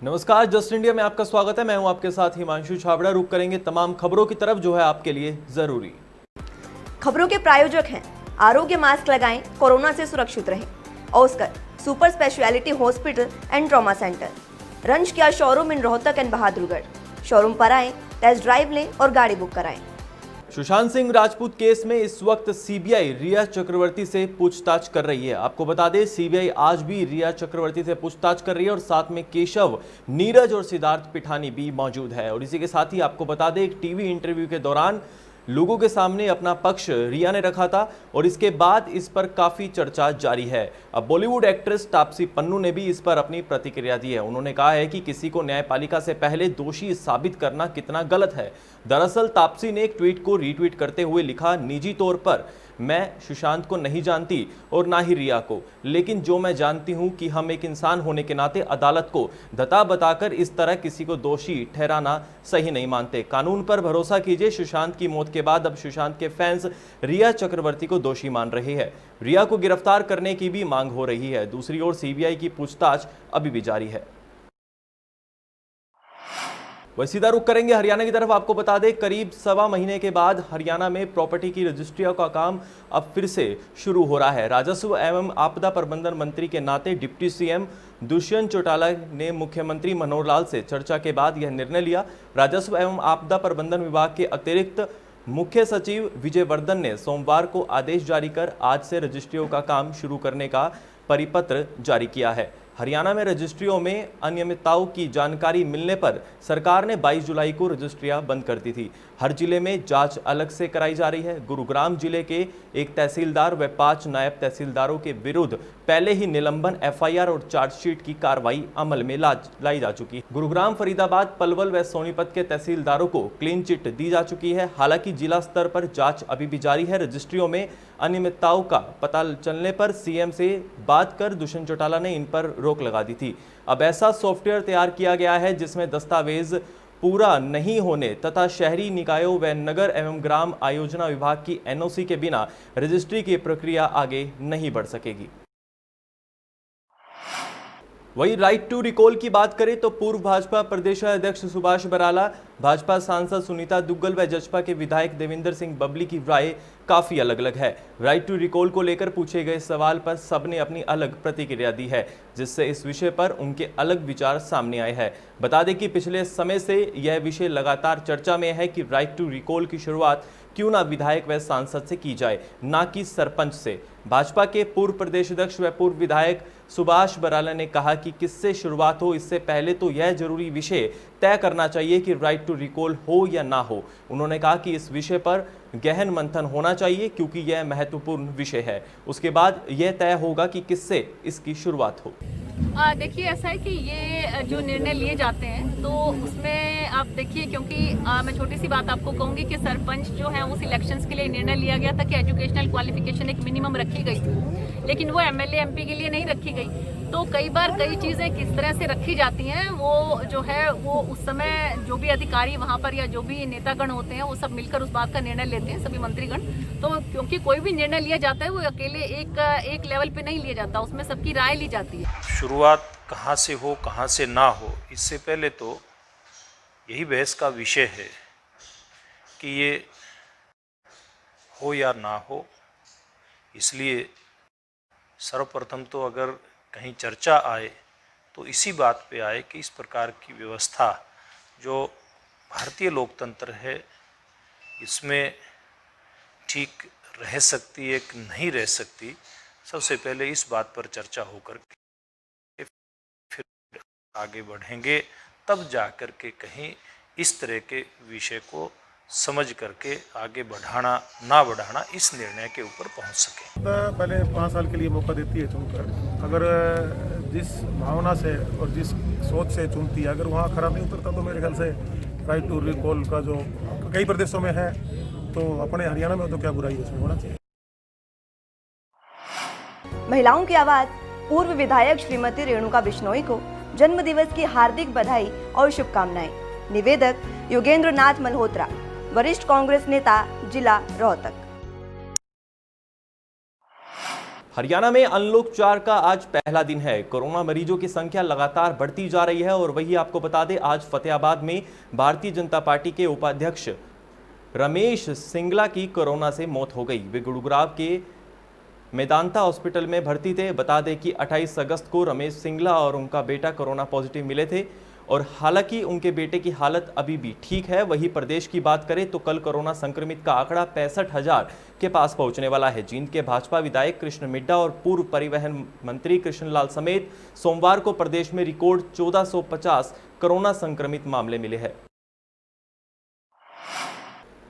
नमस्कार, just India में आपका स्वागत है। मैं हूं आपके साथ हिमांशु छाबड़ा। रुक करेंगे तमाम खबरों की तरफ जो है आपके लिए जरूरी। खबरों के प्रायोजक हैं आरोग्य मास्क लगाएं, कोरोना से सुरक्षित रहें। Oscar super speciality hospital and trauma centre, रंज किया showroom in Rohtak and Bahadurgarh. Showroom पर आएं, टेस्ट ड्राइव लें और गाड़ी बुक कराएं। सुशांत सिंह राजपूत केस में इस वक्त सीबीआई रिया चक्रवर्ती से पूछताछ कर रही है। आपको बता दें, सीबीआई आज भी रिया चक्रवर्ती से पूछताछ कर रही है और साथ में केशव, नीरज और सिद्धार्थ पिठानी भी मौजूद है। और इसी के साथ ही आपको बता दें, एक टीवी इंटरव्यू के दौरान लोगों के सामने अपना पक्ष रिया ने रखा था और इसके बाद इस पर काफी चर्चा जारी है। अब बॉलीवुड एक्ट्रेस तापसी पन्नू ने भी इस पर अपनी प्रतिक्रिया दी है। उन्होंने कहा है कि किसी को न्यायपालिका से पहले दोषी साबित करना कितना गलत है। दरअसल तापसी ने एक ट्वीट को रीट्वीट करते हुए लिखा, निजी तौर पर मैं सुशांत को नहीं जानती और ना ही रिया को, लेकिन जो मैं जानती हूं कि हम एक इंसान होने के नाते अदालत को धता बताकर इस तरह किसी को दोषी ठहराना सही नहीं मानते। कानून पर भरोसा कीजिए। सुशांत की मौत के बाद अब सुशांत के फैंस रिया चक्रवर्ती को दोषी मान रहे हैं। रिया को गिरफ्तार करने की भी मांग हो रही है। दूसरी ओर सीबीआई की पूछताछ अभी भी जारी है। वही सीधा रुख करेंगे हरियाणा की तरफ। आपको बता दें, करीब 1.25 महीने के बाद हरियाणा में प्रॉपर्टी की रजिस्ट्रियों का काम अब फिर से शुरू हो रहा है। राजस्व एवं आपदा प्रबंधन मंत्री के नाते डिप्टी सीएम दुष्यंत चौटाला ने मुख्यमंत्री मनोहर लाल से चर्चा के बाद यह निर्णय लिया। राजस्व एवं आपदा प्रबंधन विभाग के अतिरिक्त मुख्य सचिव विजय वर्धन ने सोमवार को आदेश जारी कर आज से रजिस्ट्रियों का काम शुरू करने का परिपत्र जारी किया है। हरियाणा में रजिस्ट्रियों में अनियमितताओं की जानकारी मिलने पर सरकार ने 22 जुलाई को रजिस्ट्रियां बंद कर दी थी। हर जिले में जांच अलग से कराई जा रही है। गुरुग्राम जिले के एक तहसीलदार व 5 नायब तहसीलदारों के विरुद्ध पहले ही निलंबन, एफआईआर और चार्जशीट की कार्रवाई अमल में लाई जा चुकी है। गुरुग्राम, फरीदाबाद, पलवल व सोनीपत के तहसीलदारों को क्लीन चिट दी जा चुकी है। हालांकि जिला स्तर पर जांच अभी भी जारी है। रजिस्ट्रियों में अनियमितताओं का पता चलने पर सीएम से बात कर दुष्यंत चौटाला ने इन पर रोक लगा दी थी। अब ऐसा सॉफ्टवेयर तैयार किया गया है जिसमें दस्तावेज पूरा नहीं होने तथा शहरी निकायों व नगर एवं ग्राम आयोजना विभाग की एनओसी के बिना रजिस्ट्री की प्रक्रिया आगे नहीं बढ़ सकेगी। वही राइट टू रिकॉल की बात करें तो पूर्व भाजपा प्रदेश अध्यक्ष सुभाष बराला, भाजपा सांसद सुनीता दुग्गल व जसपा के विधायक देवेंद्र सिंह बबली की राय काफी अलग अलग है। राइट टू रिकॉल को लेकर पूछे गए सवाल पर सबने अपनी अलग प्रतिक्रिया दी है, जिससे इस विषय पर उनके अलग विचार सामने आए हैं। बता दें कि पिछले समय से यह विषय लगातार चर्चा में है कि राइट टू रिकॉल की शुरुआत क्यों ना विधायक व सांसद से की जाए, ना कि सरपंच से। भाजपा के पूर्व प्रदेश अध्यक्ष व पूर्व विधायक सुभाष बराला ने कहा कि किससे शुरुआत हो, इससे पहले तो यह जरूरी विषय तय करना चाहिए कि राइट टू रिकॉल हो या ना हो। उन्होंने कहा कि इस विषय पर गहन मंथन होना चाहिए क्योंकि यह महत्वपूर्ण विषय है। उसके बाद यह तय होगा कि किससे इसकी शुरुआत हो। देखिए, ऐसा है कि ये जो निर्णय लिए जाते हैं तो उसमें आप देखिए, क्योंकि मैं छोटी सी बात आपको कहूँगी कि सरपंच जो है उस इलेक्शंस के लिए निर्णय लिया गया था कि एजुकेशनल क्वालिफिकेशन एक मिनिमम रखी गई थी, लेकिन वो एमएलए एमपी के लिए नहीं रखी गई। तो कई बार कई चीज़ें किस तरह से रखी जाती हैं, वो जो है वो उस समय जो भी अधिकारी वहाँ पर या जो भी नेतागण होते हैं वो सब मिलकर उस बात का निर्णय लेते हैं, सभी मंत्रीगण। तो क्योंकि कोई भी निर्णय लिया जाता है वो अकेले एक लेवल पे नहीं लिया जाता, उसमें सबकी राय ली जाती है। शुरुआत कहाँ से हो, कहाँ से ना हो, इससे पहले तो यही बहस का विषय है कि ये हो या ना हो। इसलिए सर्वप्रथम तो अगर कहीं चर्चा आए तो इसी बात पे आए कि इस प्रकार की व्यवस्था जो भारतीय लोकतंत्र है इसमें ठीक रह सकती है कि नहीं रह सकती। सबसे पहले इस बात पर चर्चा होकर के फिर आगे बढ़ेंगे, तब जाकर के कहीं इस तरह के विषय को समझ करके आगे बढ़ाना ना बढ़ाना इस निर्णय के ऊपर पहुंच सके। पहले 5 साल के लिए मौका देती है चुनकर, अगर जिस भावना से और जिस सोच से चुनती है, अगर वहाँ खरा नहीं उतरता तो मेरे ख्याल से राइट टू रिकॉल का जो कई प्रदेशों में है तो अपने हरियाणा में तो क्या बुराई है, उसमें होना चाहिए। महिलाओं की आवाज पूर्व विधायक श्रीमती रेणुका बिश्नोई को जन्मदिवस की हार्दिक बधाई और शुभकामनाएं। निवेदक योगेंद्र नाथ मल्होत्रा, वरिष्ठ कांग्रेस नेता, जिला रोहतक। हरियाणा में अनलॉक 4 का आज पहला दिन है। कोरोना मरीजों की संख्या लगातार बढ़ती जा रही है और वही आपको बता दें, आज फतेहाबाद में भारतीय जनता पार्टी के उपाध्यक्ष रमेश सिंगला की कोरोना से मौत हो गई। वे गुरुग्राम के मेदांता हॉस्पिटल में भर्ती थे। बता दें कि 28 अगस्त को रमेश सिंगला और उनका बेटा कोरोना पॉजिटिव मिले थे और हालांकि उनके बेटे की हालत अभी भी ठीक है। वहीं प्रदेश की बात करें तो कल कोरोना संक्रमित का आंकड़ा 65,000 के पास पहुंचने वाला है। जींद के भाजपा विधायक कृष्ण मिड्डा और पूर्व परिवहन मंत्री कृष्णलाल समेत सोमवार को प्रदेश में रिकॉर्ड 1450 कोरोना संक्रमित मामले मिले हैं।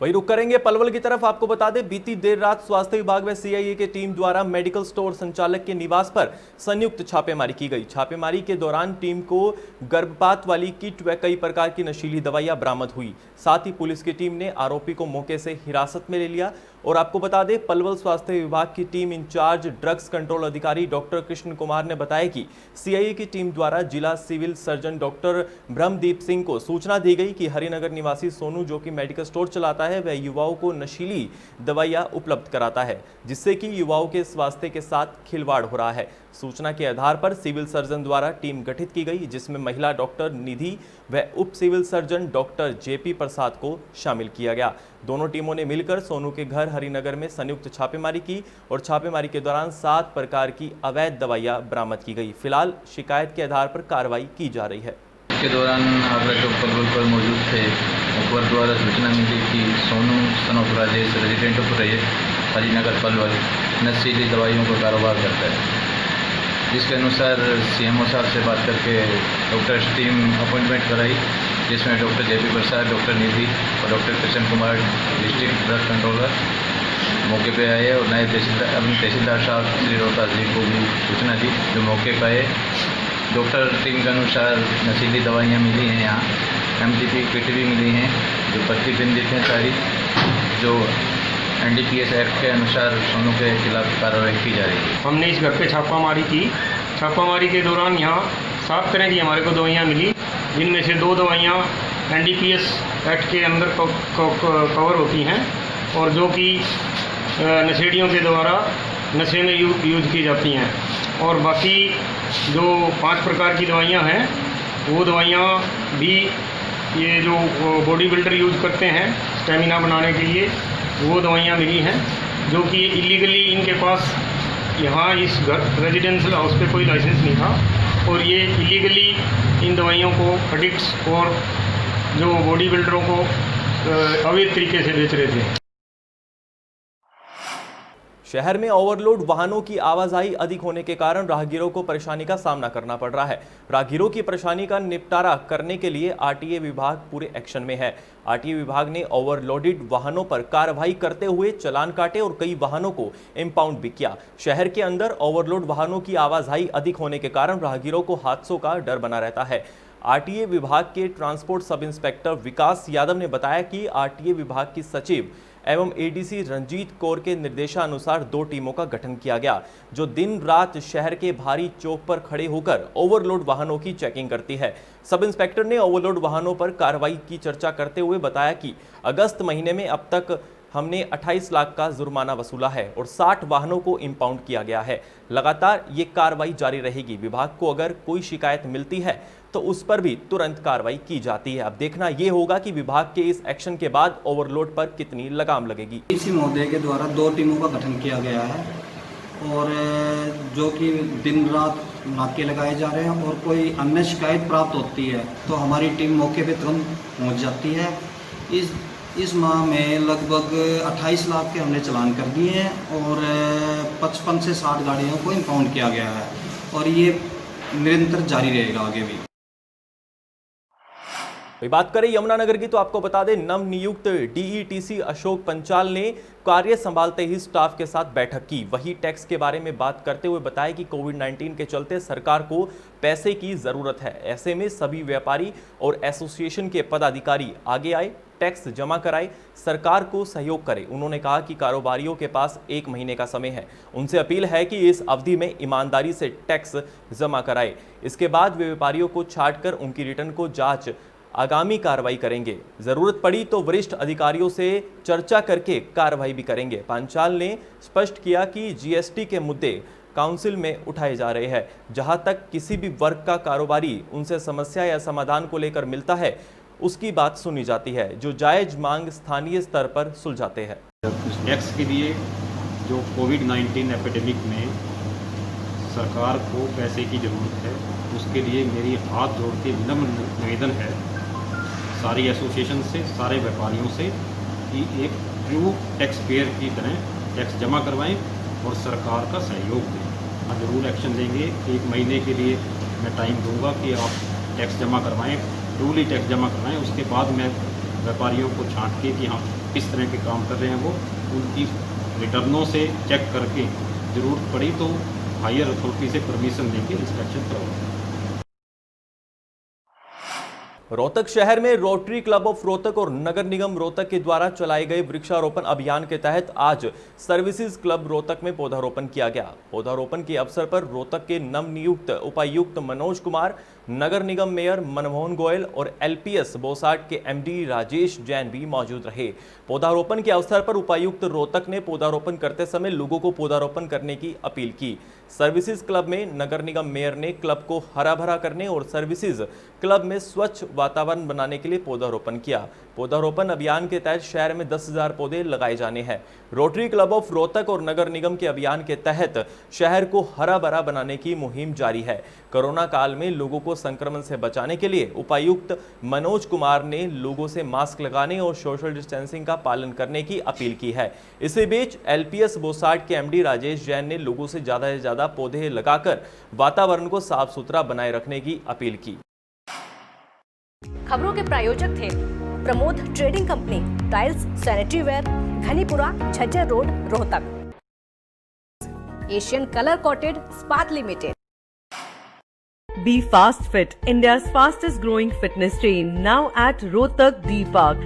वही रुक करेंगे पलवल की तरफ। आपको बता दें, बीती देर रात स्वास्थ्य विभाग व सीआईए की टीम द्वारा मेडिकल स्टोर संचालक के निवास पर संयुक्त छापेमारी की गई। छापेमारी के दौरान टीम को गर्भपात वाली किट व कई प्रकार की नशीली दवाइयां बरामद हुई। साथ ही पुलिस की टीम ने आरोपी को मौके से हिरासत में ले लिया। और आपको बता दें, पलवल स्वास्थ्य विभाग की टीम इंचार्ज ड्रग्स कंट्रोल अधिकारी डॉक्टर कृष्ण कुमार ने बताया कि सीआईए की टीम द्वारा जिला civil surgeon doctor Brahmdeep Singh को सूचना दी गई कि हरिनगर निवासी सोनू, जो कि मेडिकल स्टोर चलाता है, वह युवाओं को नशीली दवाइयां उपलब्ध कराता है, जिससे कि युवाओं के स्वास्थ्य के साथ खिलवाड़ हो रहा है। सूचना के आधार पर सिविल सर्जन द्वारा टीम गठित की गई, जिसमें महिला डॉक्टर निधि व उप सिविल सर्जन डॉक्टर जेपी प्रसाद को शामिल किया गया। दोनों टीमों ने मिलकर सोनू के घर हरिनगर में संयुक्त छापेमारी की और छापेमारी के दौरान 7 प्रकार की अवैध दवाइयां बरामद की गई। फिलहाल शिकायत के आधार पर कार्रवाई की जा रही है। इसके दौरान आगरा चौक पर मौजूद थे मुखबर द्वारा सूचना मिली कि Sonu son of Rajesh resident of Harinagar Palwal नशीली दवाइयों का कारोबार करता है। जिसके अनुसार सीएमओ साहब से बात करके डॉक्टर्स टीम अपॉइंटमेंट कराई, जिसमें डॉक्टर जेपी प्रसाद, डॉक्टर निधि और doctor Krishna Kumar district drug controller मौके पे आए और नए तहसीलदार साहब श्री रोहतास जी को भी सूचना दी, जो मौके पर आए। डॉक्टर टीम के अनुसार नशीली दवाइयाँ मिली हैं, यहाँ एमटीपी किट भी मिली हैं जो प्रतिबंधित हैं सारी, जो एनडीपीएस एक्ट के अनुसार सोनू के खिलाफ कार्रवाई की जा रही है। हमने इस घर पे छापामारी की। छापामारी के दौरान यहाँ 7 तरह की हमारे को दवाइयाँ मिली, जिनमें से 2 दवाइयाँ एनडीपीएस एक्ट के अंदर कवर होती हैं और जो कि नशेड़ियों के द्वारा नशे में यूज की जाती हैं। और बाकी जो 5 प्रकार की दवाइयाँ हैं, वो दवाइयाँ भी ये जो बॉडी बिल्डर यूज करते हैं स्टेमिना बनाने के लिए, वो दवाइयाँ मिली हैं, जो कि इलीगली इनके पास यहाँ इस घर रेजिडेंशियल हाउस पे कोई लाइसेंस नहीं था और ये इलीगली इन दवाइयों को एडिक्ट्स और जो बॉडी बिल्डरों को अवैध तरीके से बेच रहे थे। शहर में ओवरलोड वाहनों की आवाजाही अधिक होने के कारण राहगीरों को परेशानी का सामना करना पड़ रहा है। राहगीरों की परेशानी का निपटारा करने के लिए आरटीए विभाग पूरे एक्शन में है। आरटीए विभाग ने ओवरलोडेड वाहनों पर कार्रवाई करते हुए चालान काटे और कई वाहनों को इंपाउंड भी किया। शहर के अंदर ओवरलोड वाहनों की आवाजाही अधिक होने के कारण राहगीरों को हादसों का डर बना रहता है। आरटीए विभाग के ट्रांसपोर्ट सब इंस्पेक्टर विकास यादव ने बताया कि आरटीए विभाग की सचिव एवं एडीसी रंजीत कौर के निर्देशानुसार 2 टीमों का गठन किया गया, जो दिन रात शहर के भारी चौक पर खड़े होकर ओवरलोड वाहनों की चेकिंग करती है। सब इंस्पेक्टर ने ओवरलोड वाहनों पर कार्रवाई की चर्चा करते हुए बताया कि अगस्त महीने में अब तक हमने 28 लाख का जुर्माना वसूला है और 60 वाहनों को इंपाउंड किया गया है। लगातार ये कार्रवाई जारी रहेगी। विभाग को अगर कोई शिकायत मिलती है तो उस पर भी तुरंत कार्रवाई की जाती है। अब देखना ये होगा कि विभाग के इस एक्शन के बाद ओवरलोड पर कितनी लगाम लगेगी। इसी महोदय के द्वारा 2 टीमों का गठन किया गया है और जो कि दिन रात नाके लगाए जा रहे हैं और कोई अन्य शिकायत प्राप्त होती है तो हमारी टीम मौके पे तुरंत पहुंच जाती है। इस माह में लगभग 28 लाख के हमने चालान कर दिए हैं और 55 से 60 गाड़ियों को इंपाउंड किया गया है और ये निरंतर जारी रहेगा आगे भी। बात करें यमुनानगर की तो आपको बता दें, नवनियुक्त डीईटीसी अशोक पंचाल ने कार्य संभालते ही स्टाफ के साथ बैठक की। वही टैक्स के बारे में बात करते हुए बताया कि कोविड-19 के चलते सरकार को पैसे की जरूरत है। ऐसे में सभी व्यापारी और एसोसिएशन के पदाधिकारी आगे आए, टैक्स जमा कराए, सरकार को सहयोग करें। उन्होंने कहा कि कारोबारियों के पास 1 महीने का समय है, उनसे अपील है कि इस अवधि में ईमानदारी से टैक्स जमा कराए। इसके बाद वे व्यापारियों को छांटकर उनकी रिटर्न को जांच आगामी कार्रवाई करेंगे। जरूरत पड़ी तो वरिष्ठ अधिकारियों से चर्चा करके कार्रवाई भी करेंगे। पांचाल ने स्पष्ट किया कि जीएसटी के मुद्दे काउंसिल में उठाए जा रहे हैं। जहां तक किसी भी वर्ग का कारोबारी उनसे समस्या या समाधान को लेकर मिलता है, उसकी बात सुनी जाती है। जो जायज मांग स्थानीय स्तर पर सुलझाते हैं। टैक्स के लिए जो कोविड-19 एपिडेमिक में सरकार को पैसे की ज़रूरत है, उसके लिए मेरी हाथ जोड़ के विनम्र निवेदन है सारी एसोसिएशन से, सारे व्यापारियों से कि एक ट्रू टैक्स पेयर की तरह टैक्स जमा करवाएं और सरकार का सहयोग दें। ज़रूर एक्शन लेंगे। 1 महीने के लिए मैं टाइम दूंगा कि आप टैक्स जमा करवाएं, ट्रूली टैक्स जमा करवाएं। उसके बाद मैं व्यापारियों को छांट के कि हाँ किस तरह के काम कर रहे हैं वो उनकी रिटर्नों से चेक करके ज़रूरत पड़ी तो हायर अथॉरिटी से परमिशन लेंगे, इंस्पेक्शन करवाएंगे। रोहतक शहर में रोटरी क्लब ऑफ रोहतक और नगर निगम रोहतक के द्वारा चलाए गए वृक्षारोपण अभियान के तहत आज सर्विसेज क्लब रोहतक में पौधारोपण किया गया। पौधारोपण के अवसर पर रोहतक के नवनियुक्त उपायुक्त मनोज कुमार, नगर निगम मेयर मनमोहन गोयल और एलपीएस बोसाट के एमडी राजेश जैन भी मौजूद रहे। पौधारोपण के अवसर पर उपायुक्त रोहतक ने पौधारोपण करते समय लोगों को पौधारोपण करने की अपील की। सर्विसेज क्लब में नगर निगम मेयर ने क्लब को हरा भरा करने और सर्विसेज क्लब में स्वच्छ वातावरण बनाने के लिए पौधारोपण किया। पौधारोपण अभियान के तहत शहर में 10,000 पौधे लगाए जाने हैं। रोटरी क्लब ऑफ रोहतक और नगर निगम के अभियान के तहत शहर को हरा भरा बनाने की मुहिम जारी है। कोरोना काल में लोगों को संक्रमण से बचाने के लिए उपायुक्त मनोज कुमार ने लोगों से मास्क लगाने और सोशल डिस्टेंसिंग का पालन करने की अपील की है। इसी बीच एलपीएस बोसाट के एमडी राजेश जैन ने लोगों से ज्यादा से ज्यादा पौधे लगाकर वातावरण को साफ सुथरा बनाए रखने की अपील की। खबरों के प्रायोजक थे Pramod trading company, tiles, sanitary ware, Ghanipura, Jhajjar road, Rohtak. Asian colour coated Ispat limited. Be Fast Fit, India's fastest growing fitness chain, now at Rohtak D Park.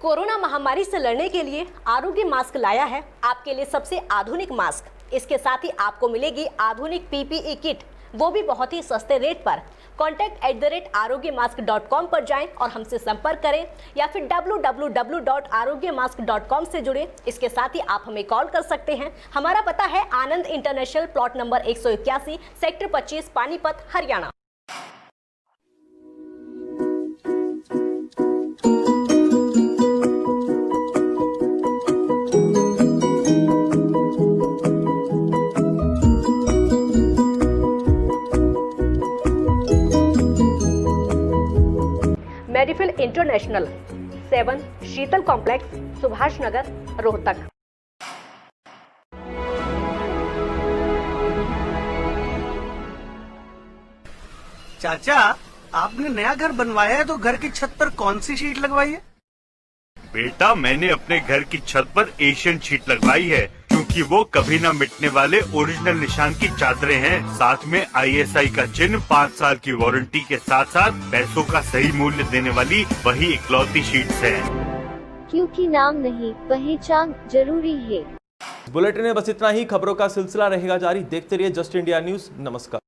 Corona महामारी से लड़ने के लिए आरोग्य मास्क लाया है आपके लिए सबसे आधुनिक मास्क। इसके साथ ही आपको मिलेगी आधुनिक पीपीई किट, वो भी बहुत ही सस्ते रेट पर। contact@arogyamask.com पर जाएं और हमसे संपर्क करें या फिर www.arogyamask.com से जुड़ें। इसके साथ ही आप हमें कॉल कर सकते हैं। हमारा पता है Anand international, plot number 181, sector 25, Panipat, Haryana. Medifil international, 7 Sheetal complex, Subhash Nagar, Rohtak. चाचा, आपने नया घर बनवाया है तो घर की छत पर कौन सी शीट लगवाई है? बेटा, मैंने अपने घर की छत पर एशियन शीट लगवाई है क्योंकि वो कभी न मिटने वाले ओरिजिनल निशान की चादरें हैं। साथ में ISI का चिन्ह, 5 साल की वारंटी के साथ साथ पैसों का सही मूल्य देने वाली वही इकलौती शीट्स हैं। क्योंकि नाम नहीं, पहचान जरूरी है। बुलेटिन में बस इतना ही। खबरों का सिलसिला रहेगा जारी। देखते रहिए जस्ट इंडिया न्यूज। नमस्कार।